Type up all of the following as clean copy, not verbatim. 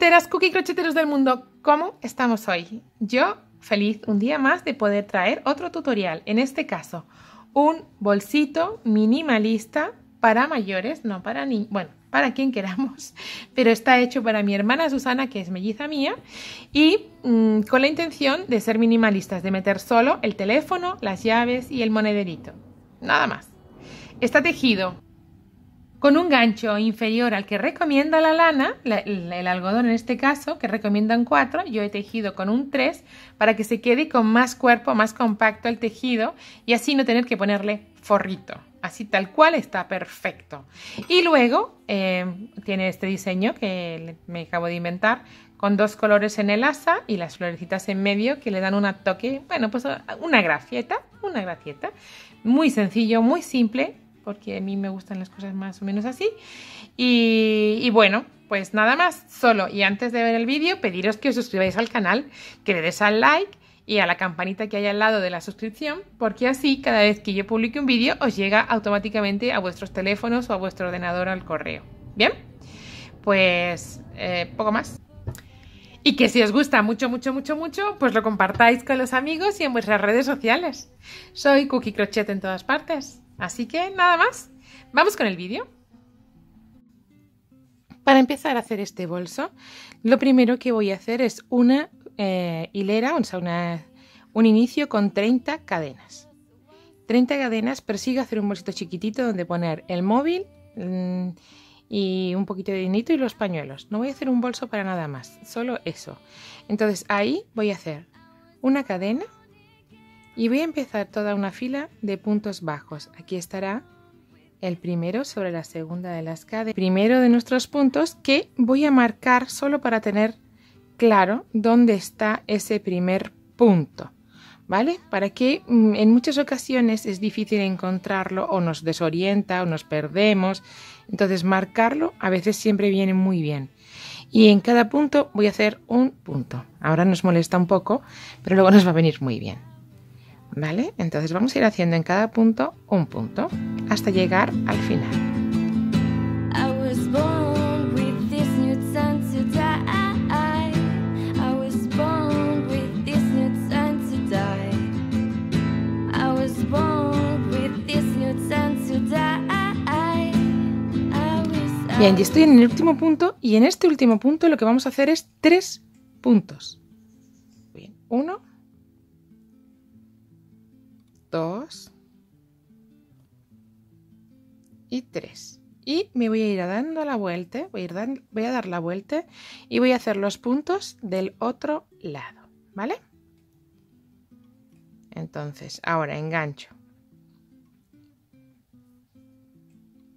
crocheteras, cookie crocheteros del mundo, ¿cómo estamos hoy? Yo feliz un día más de poder traer otro tutorial, en este caso un bolsito minimalista para mayores, no para niños, bueno, para quien queramos, pero está hecho para mi hermana Susana, que es melliza mía, y con la intención de ser minimalistas, de meter solo el teléfono, las llaves y el monederito, nada más. Está tejido con un gancho inferior al que recomienda la lana, el algodón en este caso, que recomiendan 4, yo he tejido con un 3 para que se quede con más cuerpo, más compacto el tejido y así no tener que ponerle forrito. Así tal cual está perfecto. Y luego tiene este diseño que me acabo de inventar con 2 colores en el asa y las florecitas en medio que le dan un toque, bueno, pues una gracieta. Muy sencillo, muy simple, porque a mí me gustan las cosas más o menos así. Y bueno, pues nada más, solo. Y antes de ver el vídeo, pediros que os suscribáis al canal, que le des al like y a la campanita que hay al lado de la suscripción, porque así cada vez que yo publique un vídeo os llega automáticamente a vuestros teléfonos o a vuestro ordenador al correo. ¿Bien? Pues poco más. Y que si os gusta mucho, pues lo compartáis con los amigos y en vuestras redes sociales. Soy Cookie Crochet en todas partes. Así que nada más, vamos con el vídeo. Para empezar a hacer este bolso, lo primero que voy a hacer es una hilera, o sea, un inicio con 30 cadenas. 30 cadenas, persigo hacer un bolsito chiquitito donde poner el móvil y un poquito de dinito y los pañuelos. No voy a hacer un bolso para nada más, solo eso. Entonces ahí voy a hacer una cadena. Y voy a empezar toda una fila de puntos bajos. Aquí estará el primero sobre la segunda de las cadenas. Primero de nuestros puntos que voy a marcar solo para tener claro dónde está ese primer punto. ¿Vale? Para que en muchas ocasiones es difícil encontrarlo o nos desorienta o nos perdemos. Entonces marcarlo a veces siempre viene muy bien. Y en cada punto voy a hacer un punto. Ahora nos molesta un poco, pero luego nos va a venir muy bien. ¿Vale? Entonces vamos a ir haciendo en cada punto un punto hasta llegar al final. Bien, y estoy en el último punto y en este último punto lo que vamos a hacer es 3 puntos. Bien, 1, 2 y 3. Y me voy a ir dando la vuelta, voy a dar la vuelta y voy a hacer los puntos del otro lado, ¿vale? Entonces, ahora engancho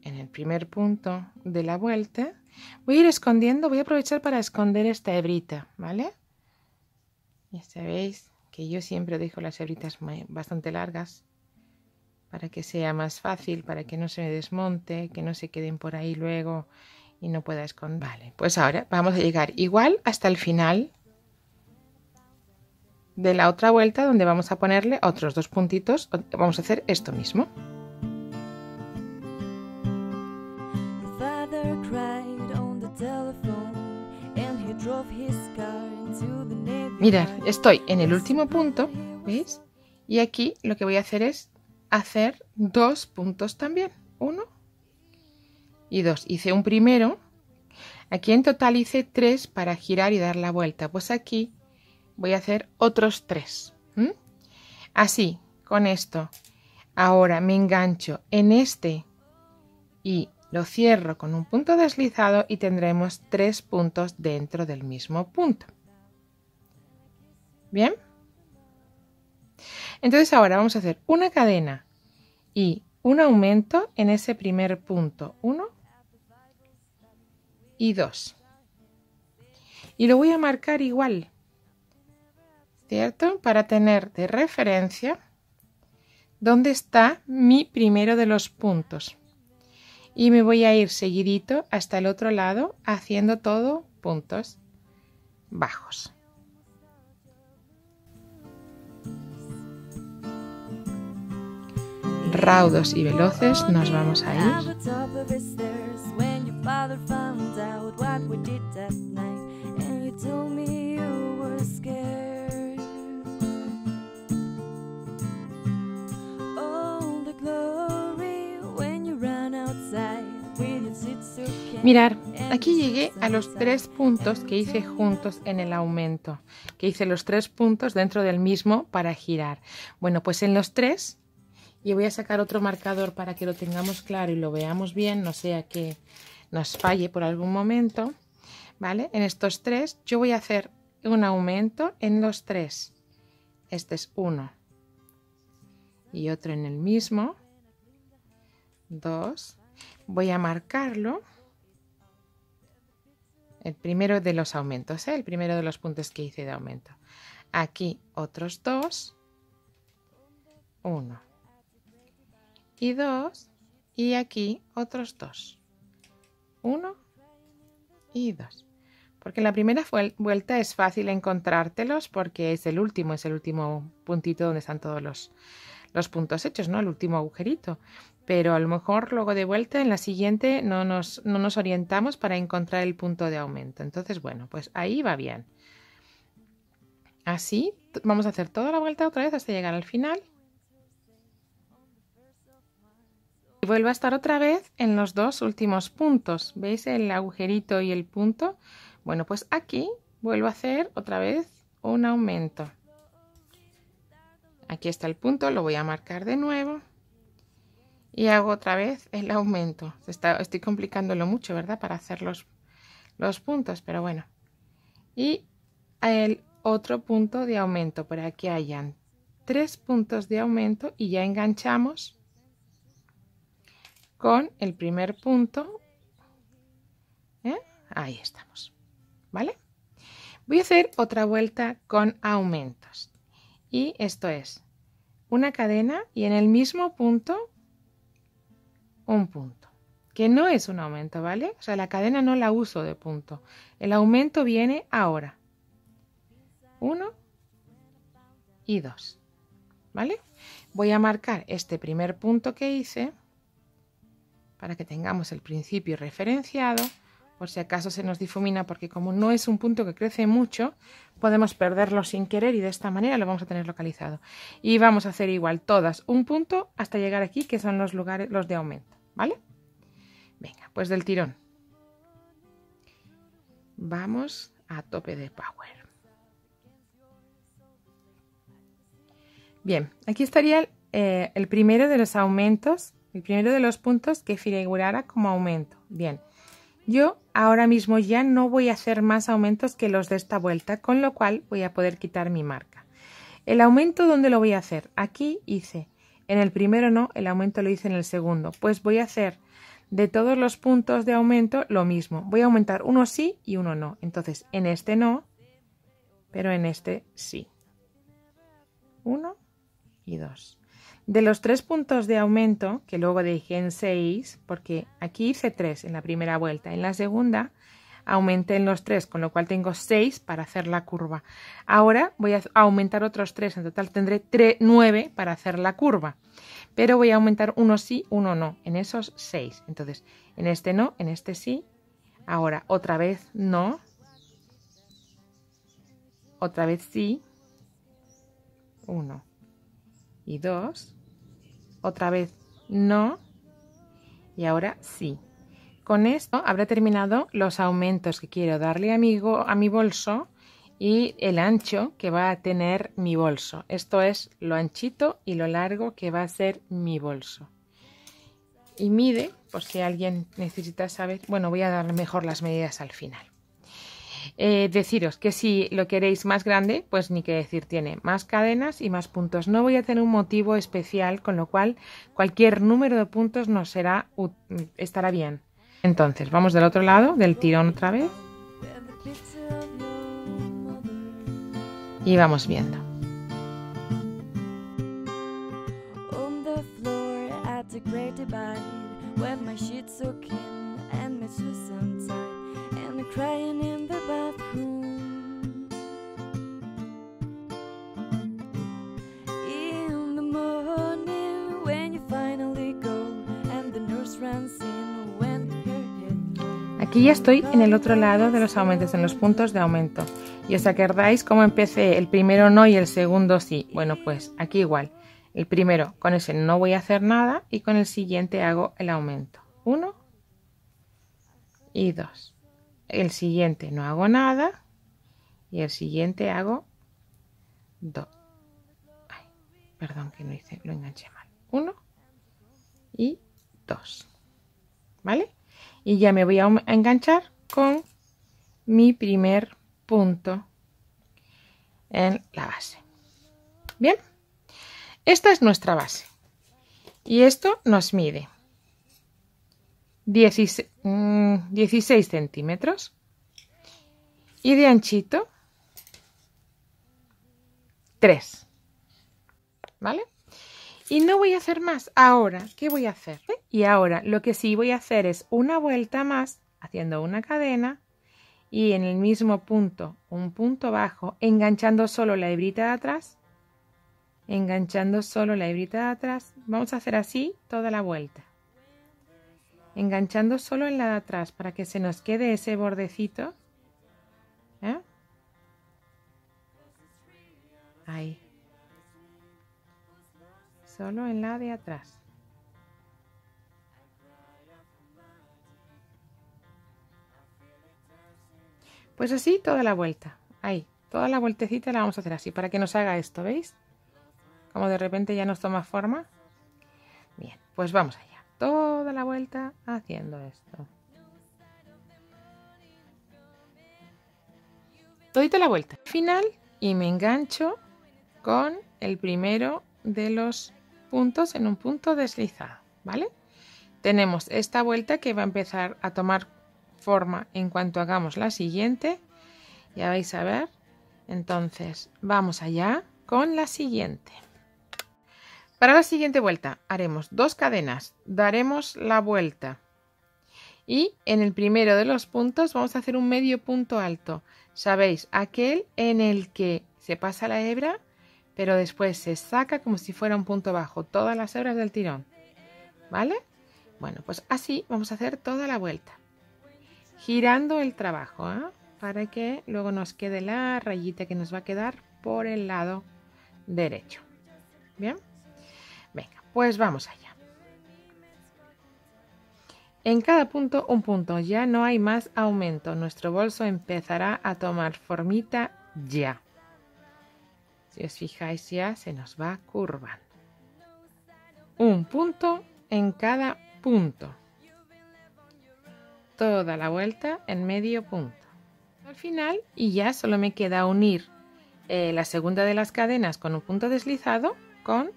en el primer punto de la vuelta. Voy a ir escondiendo, voy a aprovechar para esconder esta hebrita, ¿vale? Ya sabéis que yo siempre dejo las hebritas bastante largas para que sea más fácil, para que no se me desmonte, que no se queden por ahí luego y no pueda esconder. Vale, pues ahora vamos a llegar igual hasta el final de la otra vuelta donde vamos a ponerle otros 2 puntitos. Vamos a hacer esto mismo. Mirad, estoy en el último punto, ¿veis? Y aquí lo que voy a hacer es hacer 2 puntos también, 1 y 2. Hice un primero, aquí en total hice 3 para girar y dar la vuelta, pues aquí voy a hacer otros 3. Así, con esto, ahora me engancho en este y lo cierro con un punto deslizado y tendremos 3 puntos dentro del mismo punto. ¿Bien? Entonces ahora vamos a hacer una cadena y un aumento en ese primer punto, 1 y 2. Y lo voy a marcar igual, ¿cierto? Para tener de referencia dónde está mi primero de los puntos. Y me voy a ir seguidito hasta el otro lado haciendo todo puntos bajos. Raudos y veloces nos vamos a ir. Mirar, aquí llegué a los 3 puntos que hice juntos en el aumento, que hice los 3 puntos dentro del mismo para girar. Bueno, pues en los 3, y voy a sacar otro marcador para que lo tengamos claro y lo veamos bien, no sea que nos falle por algún momento, ¿vale? En estos 3 yo voy a hacer un aumento en los 3. Este es 1 y otro en el mismo, 2. Voy a marcarlo. El primero de los aumentos, el primero de los puntos que hice de aumento. Aquí otros 2, 1 y 2, y aquí otros 2, 1 y 2. Porque en la primera vuelta es fácil encontrártelos porque es el último puntito donde están todos los puntos hechos, ¿no? El último agujerito. Pero a lo mejor luego de vuelta en la siguiente no nos orientamos para encontrar el punto de aumento. Entonces, bueno, pues ahí va bien. Así vamos a hacer toda la vuelta otra vez hasta llegar al final. Y vuelvo a estar otra vez en los 2 últimos puntos. ¿Veis el agujerito y el punto? Bueno, pues aquí vuelvo a hacer otra vez un aumento. Aquí está el punto, lo voy a marcar de nuevo. Y hago otra vez el aumento. Estoy complicándolo mucho, ¿verdad? Para hacer los puntos, pero bueno. Y el otro punto de aumento. Por aquí hayan 3 puntos de aumento y ya enganchamos con el primer punto. Ahí estamos. ¿Vale? Voy a hacer otra vuelta con aumentos. Y esto es una cadena y en el mismo punto un punto, que no es un aumento, ¿vale? O sea, la cadena no la uso de punto. El aumento viene ahora. 1 y 2, ¿vale? Voy a marcar este primer punto que hice para que tengamos el principio referenciado, por si acaso se nos difumina, porque como no es un punto que crece mucho, podemos perderlo sin querer y de esta manera lo vamos a tener localizado. Y vamos a hacer igual todas un punto hasta llegar aquí, que son los lugares, los de aumento. ¿Vale? Venga, pues del tirón. Vamos a tope de power. Bien, aquí estaría el primero de los aumentos, el primero de los puntos que figurara como aumento. Bien, yo ahora mismo ya no voy a hacer más aumentos que los de esta vuelta, con lo cual voy a poder quitar mi marca. El aumento, ¿dónde lo voy a hacer? Aquí hice. En el primero no, el aumento lo hice en el segundo. Pues voy a hacer de todos los puntos de aumento lo mismo. Voy a aumentar uno sí y uno no. Entonces, en este no, pero en este sí. 1 y 2. De los 3 puntos de aumento, que luego dejé en 6, porque aquí hice 3 en la primera vuelta. En la segunda aumenté en los 3, con lo cual tengo 6 para hacer la curva. Ahora voy a aumentar otros 3, en total tendré 9 para hacer la curva. Pero voy a aumentar uno sí, uno no, en esos 6. Entonces, en este no, en este sí. Ahora, otra vez no. Otra vez sí. 1 y 2. Otra vez no. Y ahora sí. Con esto habré terminado los aumentos que quiero darle a mi bolso y el ancho que va a tener mi bolso. Esto es lo anchito y lo largo que va a ser mi bolso. Y mide, por si alguien necesita saber, bueno, voy a dar mejor las medidas al final. Deciros que si lo queréis más grande, pues ni que decir, tiene más cadenas y más puntos. No voy a tener un motivo especial, con lo cual cualquier número de puntos nos estará bien. Entonces, vamos del otro lado, del tirón otra vez. Y vamos viendo. Aquí ya estoy en el otro lado de los aumentos, en los puntos de aumento. Y os acordáis cómo empecé el primero no y el segundo sí. Bueno, pues aquí igual. El primero, con ese no voy a hacer nada y con el siguiente hago el aumento. 1 y 2. El siguiente no hago nada y el siguiente hago 2. Perdón que no hice, lo enganché mal. 1 y 2. ¿Vale? Y ya me voy a enganchar con mi primer punto en la base. Bien, esta es nuestra base y esto nos mide 16 centímetros y de anchito 3. ¿Vale? Y no voy a hacer más. Ahora, ¿qué voy a hacer? Y ahora lo que sí voy a hacer es una vuelta más haciendo una cadena y en el mismo punto, un punto bajo, enganchando solo la hebrita de atrás. Enganchando solo la hebrita de atrás. Vamos a hacer así toda la vuelta. Enganchando solo en la de atrás para que se nos quede ese bordecito. ¿Eh? Ahí. Solo en la de atrás. Pues así toda la vuelta. Ahí. Toda la vueltecita la vamos a hacer así para que nos haga esto, ¿veis? Como de repente ya nos toma forma. Bien, pues vamos allá. Toda la vuelta haciendo esto. Todita la vuelta. Final y me engancho con el primero de los puntos en un punto deslizado, ¿vale? Tenemos esta vuelta que va a empezar a tomar forma en cuanto hagamos la siguiente. Ya vais a ver. Entonces vamos allá con la siguiente. Para la siguiente vuelta haremos 2 cadenas, daremos la vuelta y en el primero de los puntos vamos a hacer un medio punto alto. ¿Sabéis? Aquel en el que se pasa la hebra, pero después se saca como si fuera un punto bajo, todas las hebras del tirón. ¿Vale? Bueno, pues así vamos a hacer toda la vuelta, girando el trabajo, ¿eh? Para que luego nos quede la rayita que nos va a quedar por el lado derecho. ¿Bien? Venga, pues vamos allá. En cada punto un punto, ya no hay más aumento. Nuestro bolso empezará a tomar formita ya. Si os fijáis ya se nos va curvando. Un punto en cada punto. Toda la vuelta en medio punto. Al final y ya solo me queda unir la segunda de las cadenas con un punto deslizado con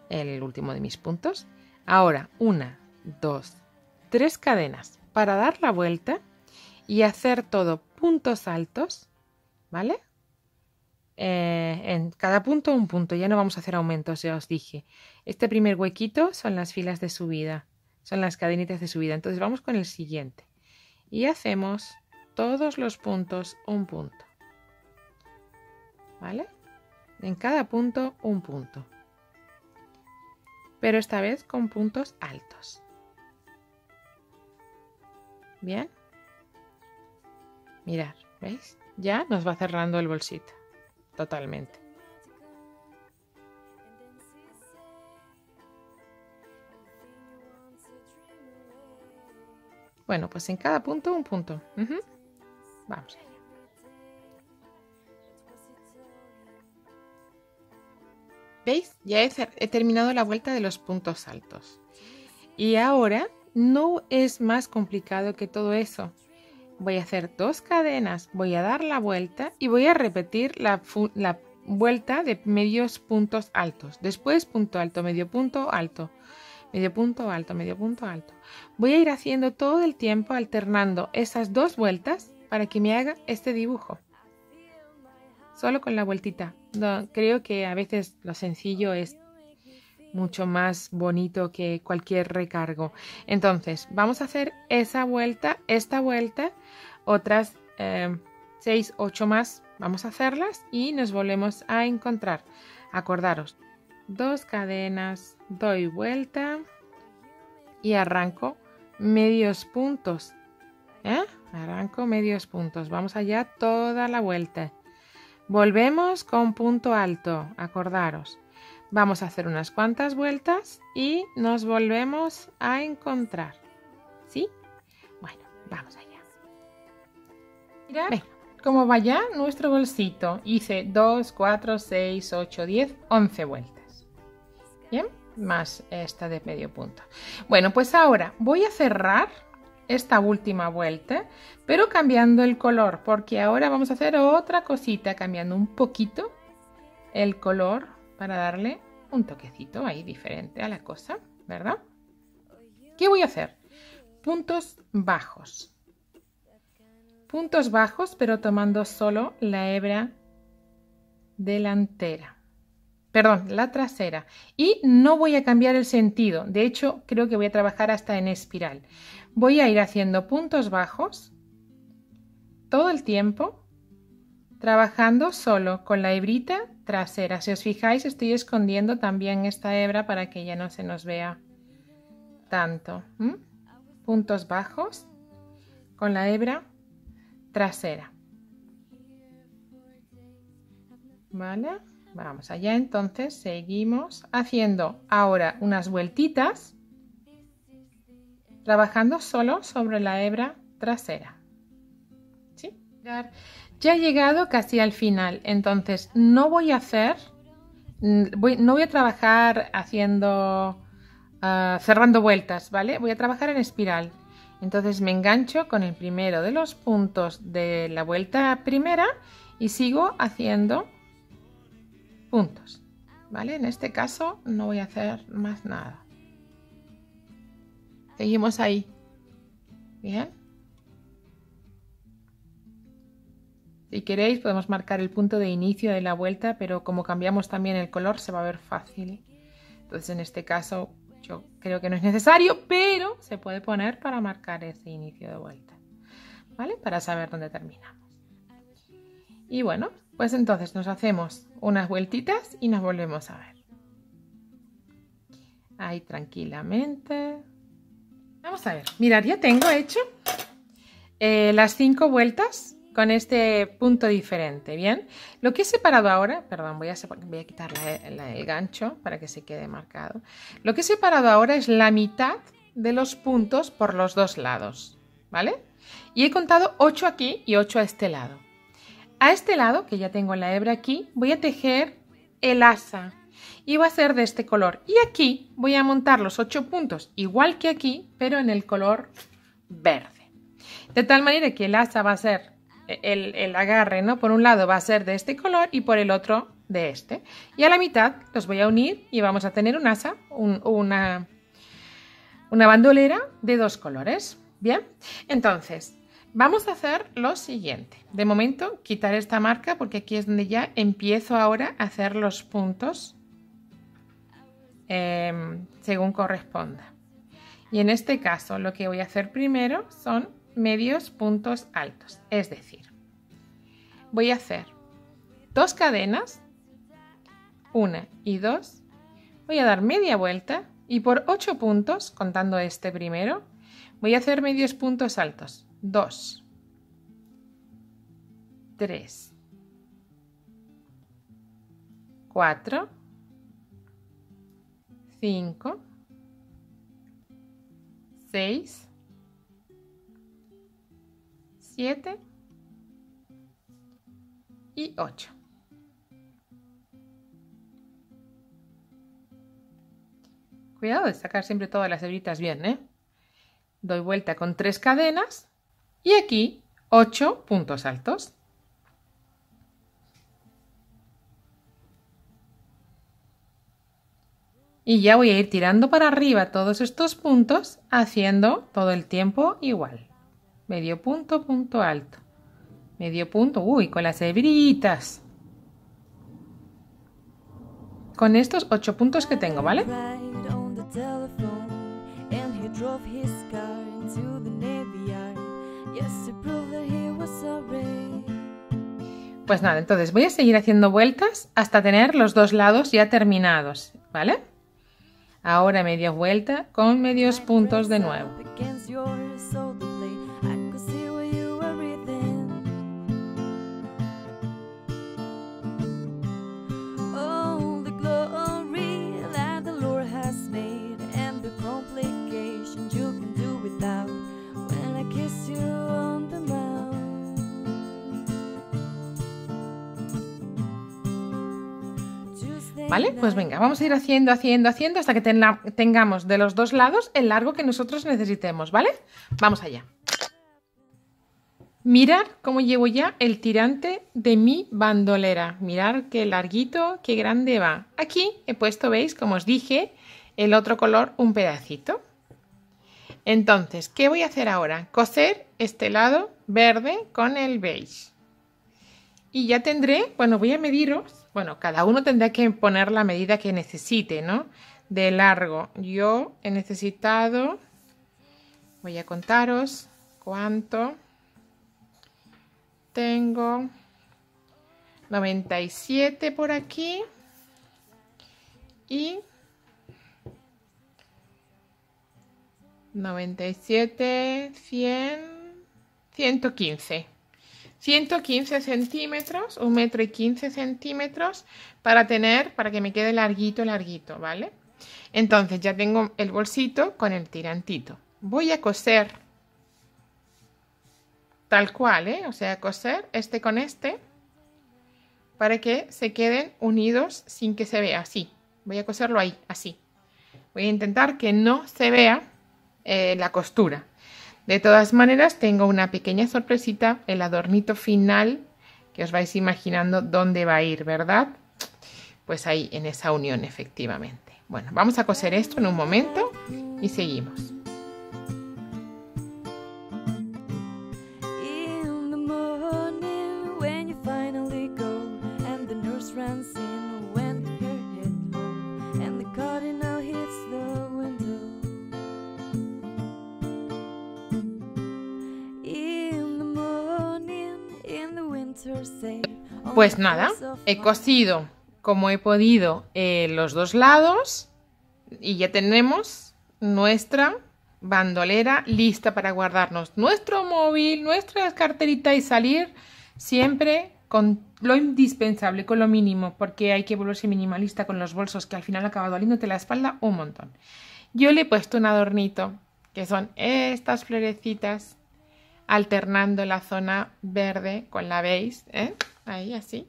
el último de mis puntos. Ahora 1, 2, 3 cadenas para dar la vuelta y hacer todo puntos altos, ¿vale? En cada punto un punto, ya no vamos a hacer aumentos, ya os dije. Este primer huequito son las filas de subida, son las cadenitas de subida. Entonces vamos con el siguiente y hacemos todos los puntos un punto, ¿vale? En cada punto un punto, pero esta vez con puntos altos. Bien, mirad, ¿veis? Ya nos va cerrando el bolsito totalmente. Bueno, pues en cada punto un punto. Vamos allá. ¿Veis? Ya he terminado la vuelta de los puntos altos. Y ahora no es más complicado que todo eso. Voy a hacer 2 cadenas, voy a dar la vuelta y voy a repetir la vuelta de medios puntos altos. Después punto alto, medio punto alto, medio punto alto, medio punto alto. Voy a ir haciendo todo el tiempo alternando esas 2 vueltas para que me haga este dibujo. Solo con la vueltita. No, creo que a veces lo sencillo es mucho más bonito que cualquier recargo. Entonces vamos a hacer esa vuelta, esta vuelta, otras 6, 8 más vamos a hacerlas y nos volvemos a encontrar. Acordaros, 2 cadenas, doy vuelta y arranco medios puntos. Arranco medios puntos, vamos allá toda la vuelta. Volvemos con punto alto, acordaros. Vamos a hacer unas cuantas vueltas y nos volvemos a encontrar. ¿Sí? Bueno, Vamos allá. Mirad cómo va ya nuestro bolsito. Hice 2, 4, 6, 8, 10, 11 vueltas. Bien, más esta de medio punto. Bueno, pues ahora voy a cerrar esta última vuelta, pero cambiando el color, porque ahora vamos a hacer otra cosita, cambiando un poquito el color para darle un toquecito ahí diferente a la cosa, ¿verdad? ¿Qué voy a hacer? Puntos bajos. Puntos bajos, pero tomando solo la hebra delantera. Perdón, la trasera. Y no voy a cambiar el sentido. De hecho, creo que voy a trabajar hasta en espiral. Voy a ir haciendo puntos bajos todo el tiempo, trabajando solo con la hebrita trasera. Si os fijáis, estoy escondiendo también esta hebra para que ya no se nos vea tanto. Puntos bajos con la hebra trasera. ¿Vale? Vamos allá, entonces seguimos haciendo ahora unas vueltitas, trabajando solo sobre la hebra trasera. ¿Sí? Ya he llegado casi al final, entonces no voy a hacer, no voy a trabajar haciendo, cerrando vueltas, ¿vale? Voy a trabajar en espiral. Entonces me engancho con el primero de los puntos de la vuelta primera y sigo haciendo puntos, ¿vale? En este caso no voy a hacer más nada. Seguimos ahí. Bien. Si queréis podemos marcar el punto de inicio de la vuelta, pero como cambiamos también el color se va a ver fácil. Entonces en este caso yo creo que no es necesario, pero se puede poner para marcar ese inicio de vuelta, ¿vale? Para saber dónde terminamos. Y bueno, pues entonces nos hacemos unas vueltitas y nos volvemos a ver. Ahí tranquilamente. Vamos a ver, mirad, ya tengo hecho las 5 vueltas con este punto diferente, ¿bien? Lo que he separado ahora, perdón, voy a quitar el gancho para que se quede marcado. Lo que he separado ahora es la mitad de los puntos por los dos lados, ¿vale? Y he contado 8 aquí y 8 a este lado. A este lado, que ya tengo la hebra aquí, voy a tejer el asa y va a ser de este color. Y aquí voy a montar los 8 puntos, igual que aquí, pero en el color verde. De tal manera que el asa va a ser, el agarre, ¿no? Por un lado va a ser de este color y por el otro de este. Y a la mitad los voy a unir y vamos a tener un asa, una bandolera de 2 colores. Bien, entonces vamos a hacer lo siguiente. De momento quitar esta marca porque aquí es donde ya empiezo ahora a hacer los puntos según corresponda. Y en este caso lo que voy a hacer primero son medios puntos altos, es decir, voy a hacer 2 cadenas, 1 y 2, voy a dar media vuelta y por 8 puntos, contando este primero, voy a hacer medios puntos altos, 2, 3, 4, 5, 6, 7 y 8. Cuidado de sacar siempre todas las hebritas bien, ¿eh? Doy vuelta con 3 cadenas y aquí 8 puntos altos. Y ya voy a ir tirando para arriba todos estos puntos, haciendo todo el tiempo igual. Medio punto, punto alto. Medio punto, uy, con las hebritas. Con estos 8 puntos que tengo, ¿vale? Pues nada, entonces voy a seguir haciendo vueltas hasta tener los dos lados ya terminados, ¿vale? Ahora media vuelta con medios puntos de nuevo. You ¿Vale? Pues venga, vamos a ir haciendo hasta que tengamos de los dos lados el largo que nosotros necesitemos, ¿vale? Vamos allá. Mirad cómo llevo ya el tirante de mi bandolera. Mirad qué larguito, qué grande va. Aquí he puesto, ¿veis? Como os dije, el otro color, un pedacito. Entonces, ¿qué voy a hacer ahora? Coser este lado verde con el beige. Y ya tendré, bueno, voy a mediros. Bueno, cada uno tendrá que poner la medida que necesite, ¿no? De largo. Yo he necesitado, voy a contaros cuánto. Tengo 97 por aquí y 97, 100, 115. 115 centímetros, 1,15 centímetros para que me quede larguito, ¿vale? Entonces ya tengo el bolsito con el tirantito. Voy a coser tal cual, ¿eh? O sea, coser este con este para que se queden unidos sin que se vea así. Voy a coserlo ahí, así. Voy a intentar que no se vea la costura. De todas maneras, tengo una pequeña sorpresita, el adornito final, que os vais imaginando dónde va a ir, ¿verdad? Pues ahí, en esa unión, efectivamente. Bueno, vamos a coser esto en un momento y seguimos. Pues nada, he cosido como he podido los dos lados y ya tenemos nuestra bandolera lista para guardarnos nuestro móvil, nuestra carterita y salir siempre con lo indispensable, con lo mínimo, porque hay que volverse minimalista con los bolsos que al final acaba doliéndote la espalda un montón. Yo le he puesto un adornito que son estas florecitas, alternando la zona verde con la beige, ahí así.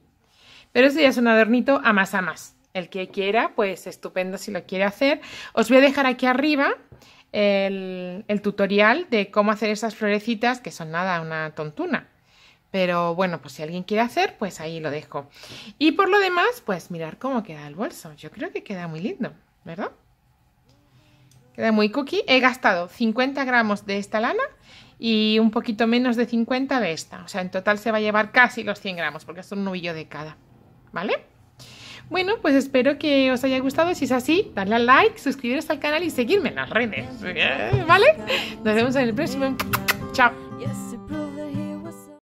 Pero eso ya es un adornito a más. El que quiera, pues estupendo si lo quiere hacer. Os voy a dejar aquí arriba el tutorial de cómo hacer esas florecitas, que son nada, una tontuna. Pero bueno, pues si alguien quiere hacer, pues ahí lo dejo. Y por lo demás, pues mirar cómo queda el bolso. Yo creo que queda muy lindo, ¿verdad? Queda muy cookie. He gastado 50 gramos de esta lana y un poquito menos de 50 de esta. O sea, en total se va a llevar casi los 100 gramos porque es un nubillo de cada. ¿Vale? Bueno, pues espero que os haya gustado. Si es así, dadle al like, suscribiros al canal y seguirme en las redes. ¿Vale? Nos vemos en el próximo. Chao.